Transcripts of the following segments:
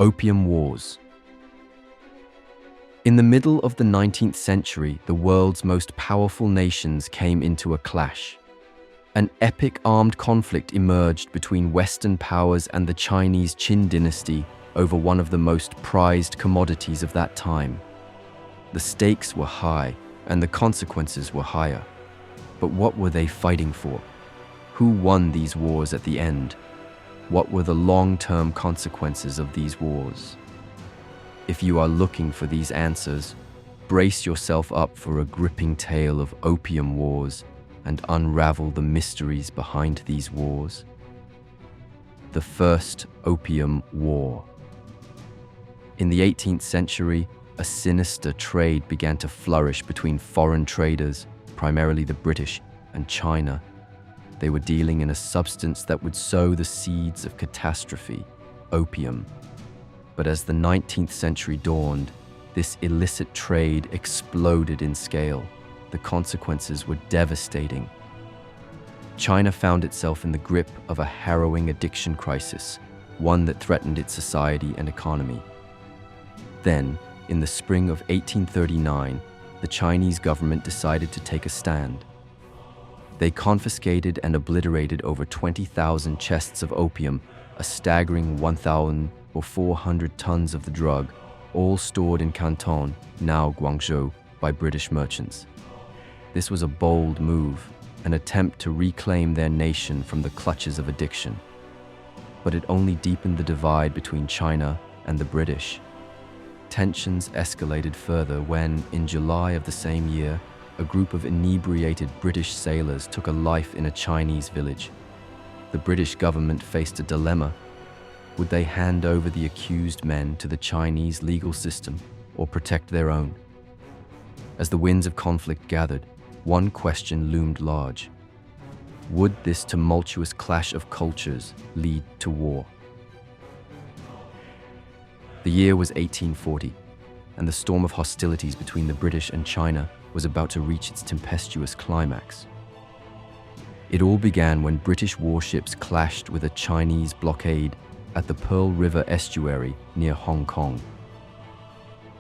Opium Wars. In the middle of the 19th century, the world's most powerful nations came into a clash. An epic armed conflict emerged between Western powers and the Chinese Qin dynasty over one of the most prized commodities of that time. The stakes were high, and the consequences were higher. But what were they fighting for? Who won these wars at the end? What were the long-term consequences of these wars? If you are looking for these answers, brace yourself up for a gripping tale of opium wars and unravel the mysteries behind these wars. The First Opium War. In the 18th century, a sinister trade began to flourish between foreign traders, primarily the British, and China. They were dealing in a substance that would sow the seeds of catastrophe, opium. But as the 19th century dawned, this illicit trade exploded in scale. The consequences were devastating. China found itself in the grip of a harrowing addiction crisis, one that threatened its society and economy. Then, in the spring of 1839, the Chinese government decided to take a stand. They confiscated and obliterated over 20,000 chests of opium, a staggering 1,400 tons of the drug, all stored in Canton, now Guangzhou, by British merchants. This was a bold move, an attempt to reclaim their nation from the clutches of addiction. But it only deepened the divide between China and the British. Tensions escalated further when, in July of the same year, a group of inebriated British sailors took a life in a Chinese village. The British government faced a dilemma. Would they hand over the accused men to the Chinese legal system or protect their own? As the winds of conflict gathered, one question loomed large. Would this tumultuous clash of cultures lead to war? The year was 1840, and the storm of hostilities between the British and China was about to reach its tempestuous climax. It all began when British warships clashed with a Chinese blockade at the Pearl River estuary near Hong Kong.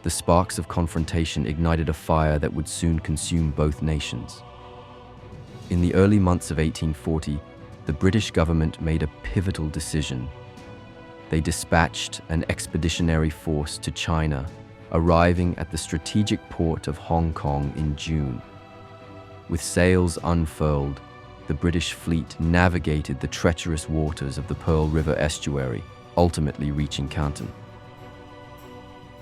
The sparks of confrontation ignited a fire that would soon consume both nations. In the early months of 1840, the British government made a pivotal decision. They dispatched an expeditionary force to China, arriving at the strategic port of Hong Kong in June. With sails unfurled, the British fleet navigated the treacherous waters of the Pearl River estuary, ultimately reaching Canton.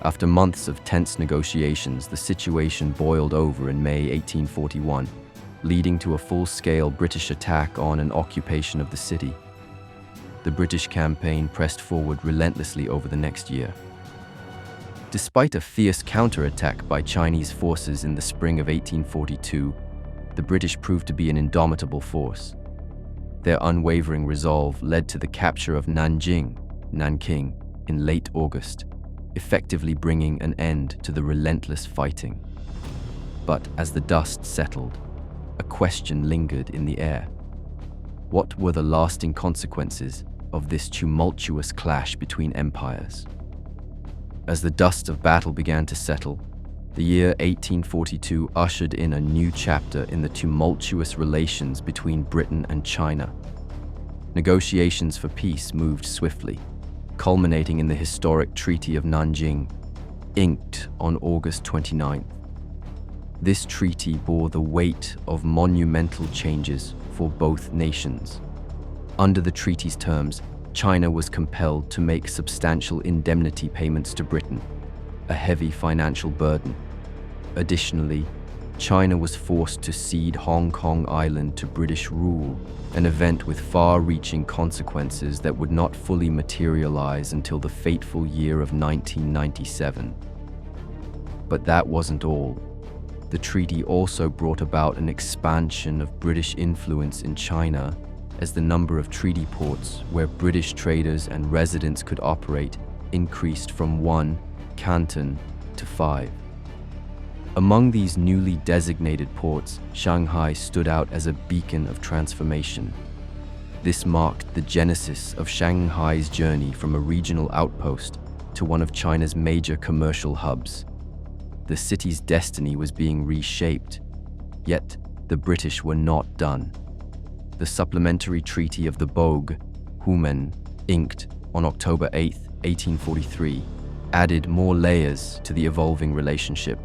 After months of tense negotiations, the situation boiled over in May 1841, leading to a full-scale British attack on and occupation of the city. The British campaign pressed forward relentlessly over the next year. Despite a fierce counterattack by Chinese forces in the spring of 1842, the British proved to be an indomitable force. Their unwavering resolve led to the capture of Nanking, in late August, effectively bringing an end to the relentless fighting. But as the dust settled, a question lingered in the air. What were the lasting consequences of this tumultuous clash between empires? As the dust of battle began to settle, the year 1842 ushered in a new chapter in the tumultuous relations between Britain and China. Negotiations for peace moved swiftly, culminating in the historic Treaty of Nanking, inked on August 29th. This treaty bore the weight of monumental changes for both nations. Under the treaty's terms, China was compelled to make substantial indemnity payments to Britain, a heavy financial burden. Additionally, China was forced to cede Hong Kong Island to British rule, an event with far-reaching consequences that would not fully materialize until the fateful year of 1997. But that wasn't all. The treaty also brought about an expansion of British influence in China, as the number of treaty ports where British traders and residents could operate increased from 1, Canton, to 5. Among these newly designated ports, Shanghai stood out as a beacon of transformation. This marked the genesis of Shanghai's journey from a regional outpost to one of China's major commercial hubs. The city's destiny was being reshaped, yet the British were not done. The supplementary Treaty of the Bogue, Humen, inked on October 8, 1843, added more layers to the evolving relationship.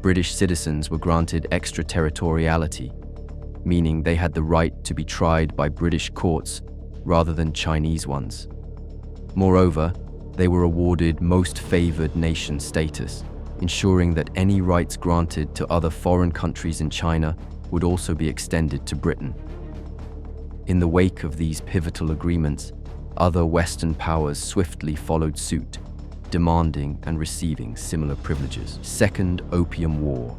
British citizens were granted extraterritoriality, meaning they had the right to be tried by British courts rather than Chinese ones. Moreover, they were awarded most favored nation status, ensuring that any rights granted to other foreign countries in China would also be extended to Britain. In the wake of these pivotal agreements, other Western powers swiftly followed suit, demanding and receiving similar privileges. Second Opium War.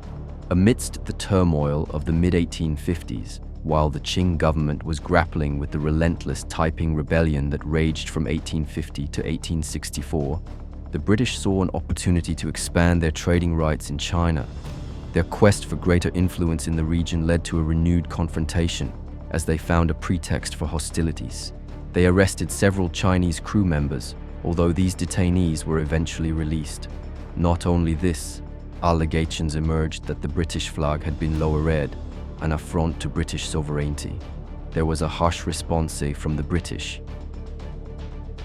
Amidst the turmoil of the mid-1850s, while the Qing government was grappling with the relentless Taiping Rebellion that raged from 1850 to 1864, the British saw an opportunity to expand their trading rights in China. Their quest for greater influence in the region led to a renewed confrontation, as they found a pretext for hostilities. They arrested several Chinese crew members, although these detainees were eventually released. Not only this, allegations emerged that the British flag had been lowered, an affront to British sovereignty. There was a harsh response from the British.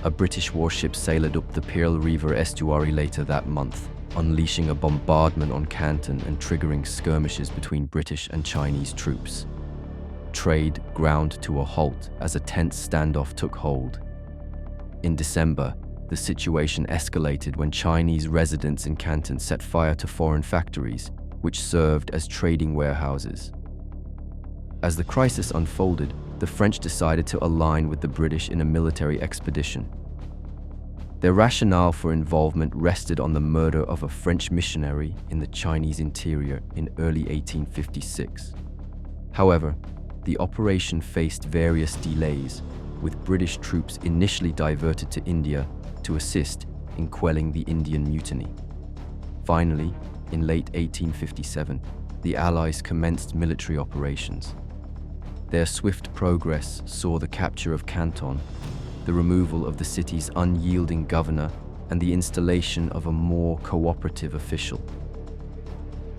A British warship sailed up the Pearl River estuary later that month, unleashing a bombardment on Canton and triggering skirmishes between British and Chinese troops. Trade ground to a halt as a tense standoff took hold. In December, the situation escalated when Chinese residents in Canton set fire to foreign factories, which served as trading warehouses. As the crisis unfolded, the French decided to align with the British in a military expedition. Their rationale for involvement rested on the murder of a French missionary in the Chinese interior in early 1856. However, the operation faced various delays, with British troops initially diverted to India to assist in quelling the Indian Mutiny. Finally, in late 1857, the Allies commenced military operations. Their swift progress saw the capture of Canton, the removal of the city's unyielding governor, and the installation of a more cooperative official.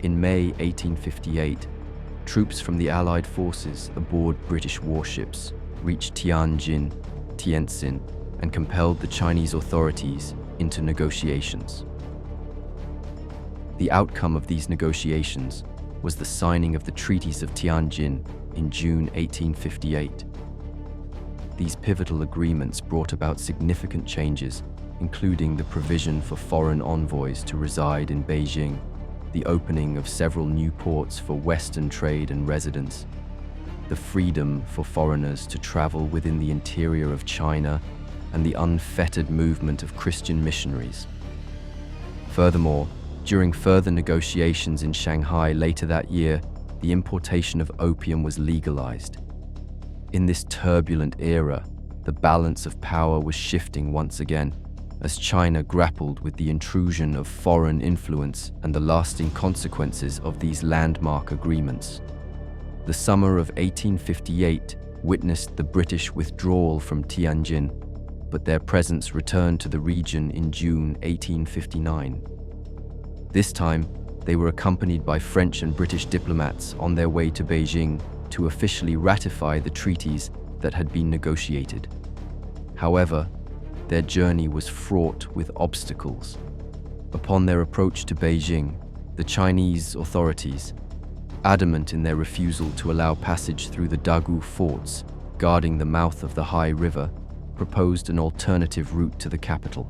In May 1858, troops from the Allied forces aboard British warships reached Tianjin, Tientsin, and compelled the Chinese authorities into negotiations. The outcome of these negotiations was the signing of the treaties of Tianjin in June 1858. These pivotal agreements brought about significant changes, including the provision for foreign envoys to reside in Beijing, the opening of several new ports for Western trade and residence, the freedom for foreigners to travel within the interior of China, and the unfettered movement of Christian missionaries. Furthermore, during further negotiations in Shanghai later that year, the importation of opium was legalized. In this turbulent era, the balance of power was shifting once again, as China grappled with the intrusion of foreign influence and the lasting consequences of these landmark agreements. The summer of 1858 witnessed the British withdrawal from Tianjin, but their presence returned to the region in June 1859. This time, they were accompanied by French and British diplomats on their way to Beijing to officially ratify the treaties that had been negotiated. However, their journey was fraught with obstacles. Upon their approach to Beijing, the Chinese authorities, adamant in their refusal to allow passage through the Dagu forts guarding the mouth of the Hai River, proposed an alternative route to the capital.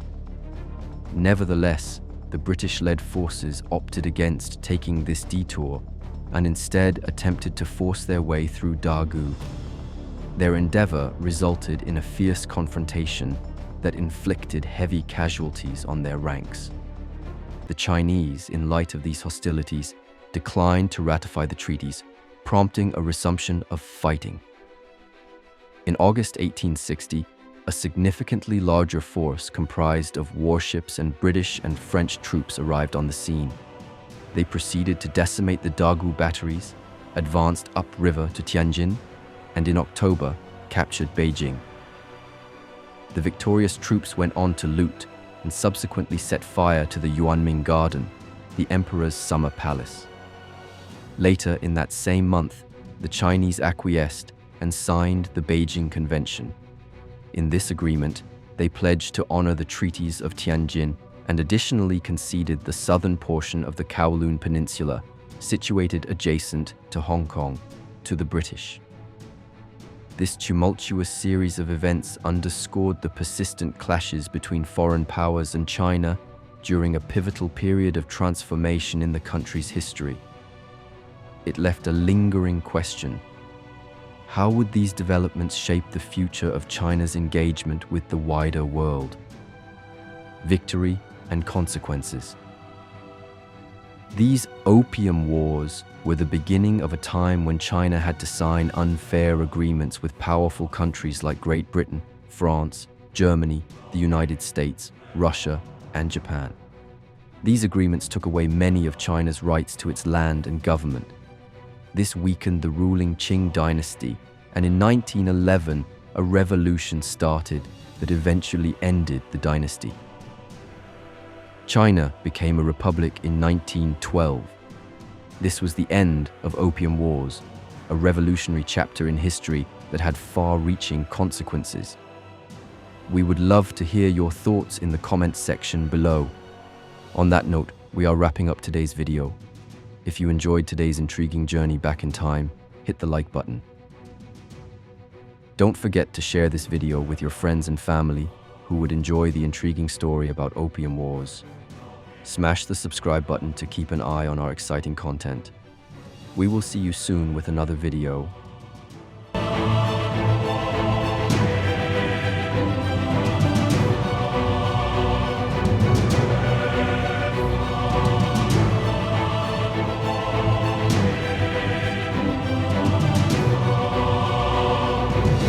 Nevertheless, the British-led forces opted against taking this detour and instead attempted to force their way through Dagu. Their endeavor resulted in a fierce confrontation that inflicted heavy casualties on their ranks. The Chinese, in light of these hostilities, declined to ratify the treaties, prompting a resumption of fighting. In August 1860, a significantly larger force comprised of warships and British and French troops arrived on the scene. They proceeded to decimate the Dagu batteries, advanced upriver to Tianjin, and in October, captured Beijing. The victorious troops went on to loot, and subsequently set fire to the Yuanming Garden, the emperor's summer palace. Later in that same month, the Chinese acquiesced and signed the Beijing Convention. In this agreement, they pledged to honor the treaties of Tianjin and additionally conceded the southern portion of the Kowloon Peninsula, situated adjacent to Hong Kong, to the British. This tumultuous series of events underscored the persistent clashes between foreign powers and China during a pivotal period of transformation in the country's history. It left a lingering question. How would these developments shape the future of China's engagement with the wider world? Victory and consequences. These Opium Wars were the beginning of a time when China had to sign unfair agreements with powerful countries like Great Britain, France, Germany, the United States, Russia, and Japan. These agreements took away many of China's rights to its land and government. This weakened the ruling Qing dynasty, and in 1911, a revolution started that eventually ended the dynasty. China became a republic in 1912. This was the end of Opium Wars, a revolutionary chapter in history that had far-reaching consequences. We would love to hear your thoughts in the comments section below. On that note, we are wrapping up today's video. If you enjoyed today's intriguing journey back in time, hit the like button. Don't forget to share this video with your friends and family who would enjoy the intriguing story about Opium Wars. Smash the subscribe button to keep an eye on our exciting content. We will see you soon with another video.